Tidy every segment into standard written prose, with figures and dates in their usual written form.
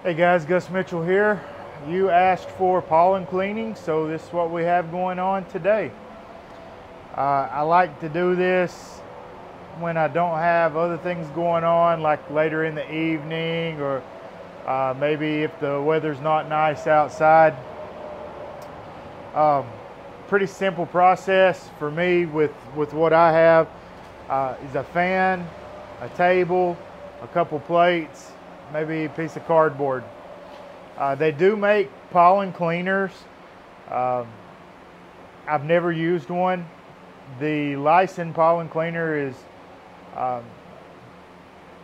Hey guys, Gus Mitchell here. You asked for pollen cleaning, so this is what we have going on today. I like to do this when I don't have other things going on, like later in the evening, or maybe if the weather's not nice outside. Pretty simple process for me with what I have is a fan, a table, a couple plates, maybe a piece of cardboard. They do make pollen cleaners. I've never used one. The licensed pollen cleaner is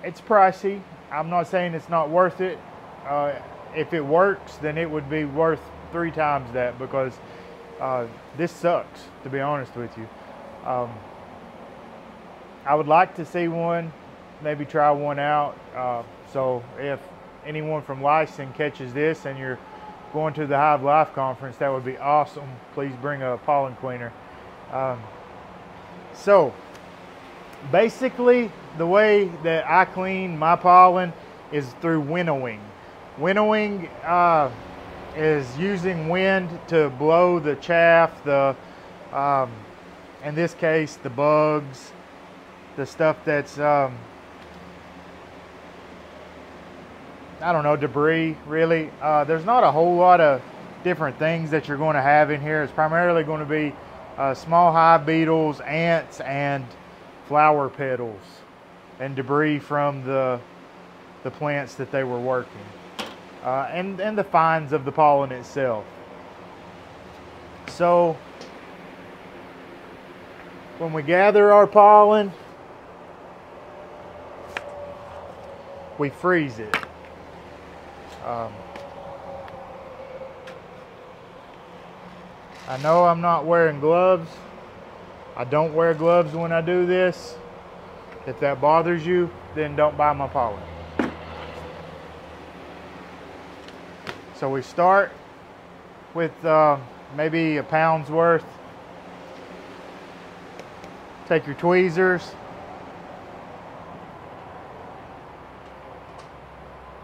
it's pricey. I'm not saying it's not worth it. If it works, then it would be worth 3 times that, because this sucks, to be honest with you. I would like to see one, maybe try one out. So if anyone from Lyson catches this and you're going to the Hive Life conference, that would be awesome. Please bring a pollen cleaner. So basically the way that I clean my pollen is through winnowing. Winnowing is using wind to blow the chaff, in this case the bugs, the stuff that's I don't know, debris really. There's not a whole lot of different things that you're going to have in here. It's primarily going to be small hive beetles, ants, and flower petals and debris from the plants that they were working, and the fines of the pollen itself. So when we gather our pollen, we freeze it. I know I'm not wearing gloves. I don't wear gloves when I do this. If that bothers you, then don't buy my pollen. So we start with maybe a pound's worth. Take your tweezers.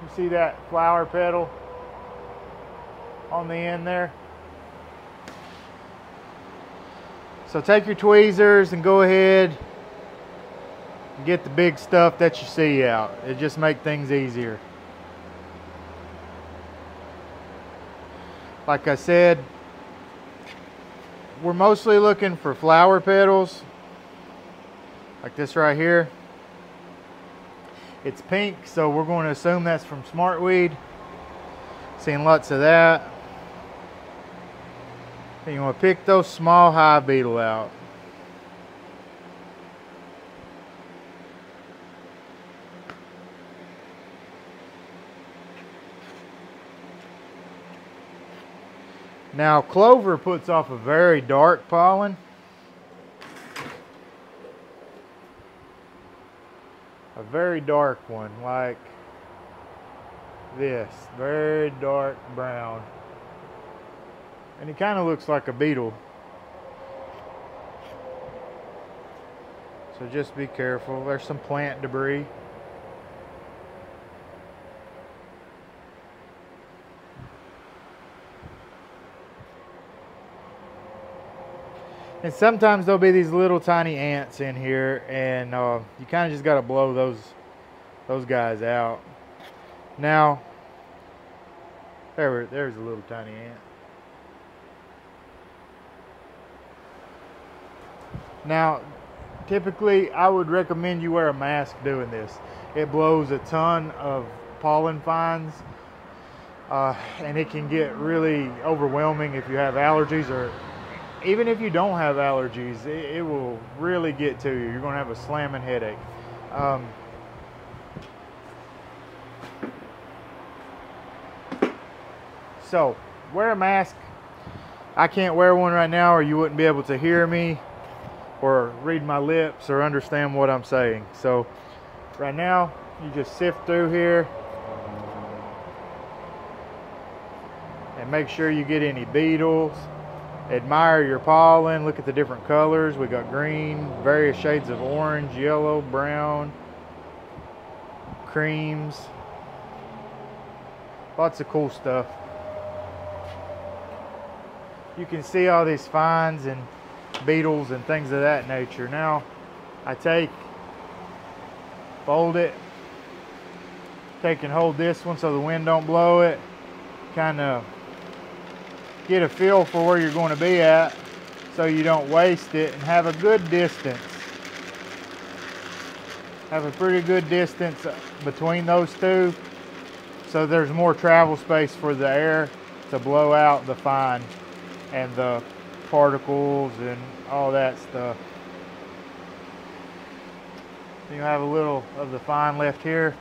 You see that flower petal on the end there? So take your tweezers and go ahead and get the big stuff that you see out. It just makes things easier. Like I said, we're mostly looking for flower petals, like this right here. It's pink, so we're going to assume that's from smartweed. Seeing lots of that. And you want to pick those small hive beetle out. Now, clover puts off a very dark pollen. A very dark one, like this, very dark brown. And it kind of looks like a beetle. So just be careful. There's some plant debris. And sometimes there'll be these little tiny ants in here, and you kind of just got to blow those guys out. Now, there's a little tiny ant. Now, typically I would recommend you wear a mask doing this. It blows a ton of pollen fines, and it can get really overwhelming if you have allergies, or even if you don't have allergies, it will really get to you. You're going to have a slamming headache. So, wear a mask. I can't wear one right now, or you wouldn't be able to hear me or read my lips or understand what I'm saying. So, right now, you just sift through here and make sure you get any beetles. Admire your pollen. Look at the different colors. We got green, various shades of orange, yellow, brown, creams. Lots of cool stuff. You can see all these fines and beetles and things of that nature. Now I fold it, take and hold this one so the wind don't blow it. Kind of get a feel for where you're going to be at so you don't waste it, and have a good distance. Have a pretty good distance between those two so there's more travel space for the air to blow out the fine and the particles and all that stuff. You have a little of the fine left here.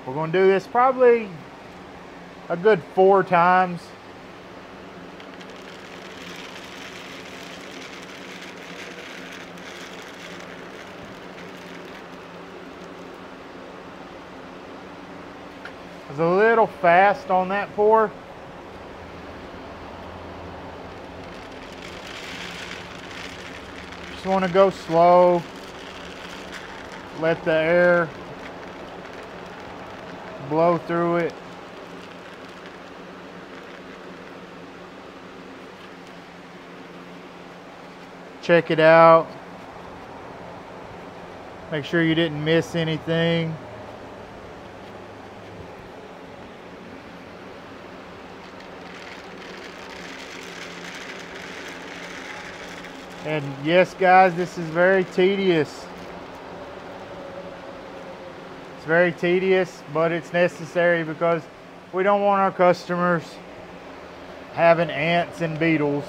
We're going to do this probably a good 4 times. I was a little fast on that pour. Just want to go slow. Let the air blow through it. Check it out. Make sure you didn't miss anything. And yes, guys, this is very tedious. It's very tedious, but it's necessary because we don't want our customers having ants and beetles.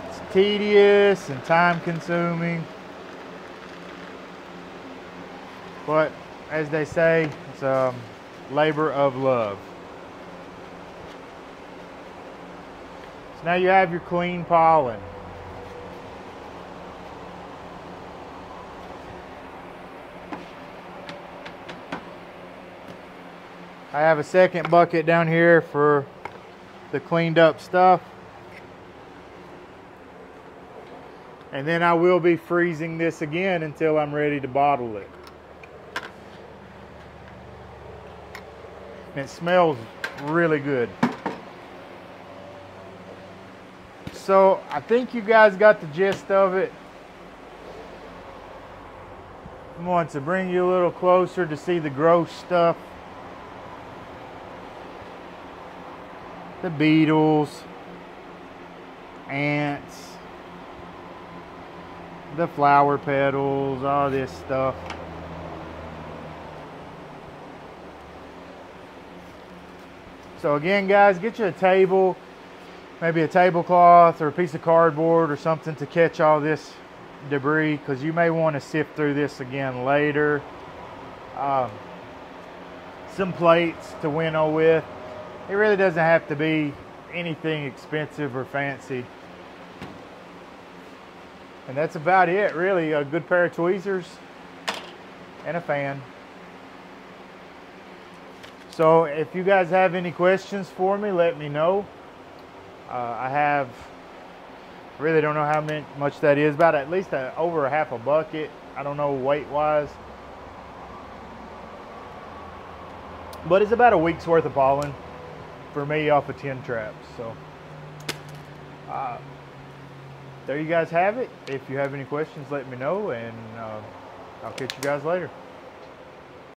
It's tedious and time consuming, but as they say, it's a labor of love. So now you have your clean pollen. I have a second bucket down here for the cleaned up stuff. And then I will be freezing this again until I'm ready to bottle it. And it smells really good. So I think you guys got the gist of it. I want to bring you a little closer to see the gross stuff. The beetles, ants, the flower petals, all this stuff. So again, guys, get you a table, maybe a tablecloth or a piece of cardboard or something to catch all this debris, because you may want to sift through this again later. Some plates to winnow with. It really doesn't have to be anything expensive or fancy. And that's about it, really. A good pair of tweezers and a fan. So if you guys have any questions for me, let me know. I really don't know how much that is. About at least over a half a bucket. I don't know weight-wise. But it's about a week's worth of pollen for me off of 10 traps. So there you guys have it. If you have any questions, let me know, and I'll catch you guys later.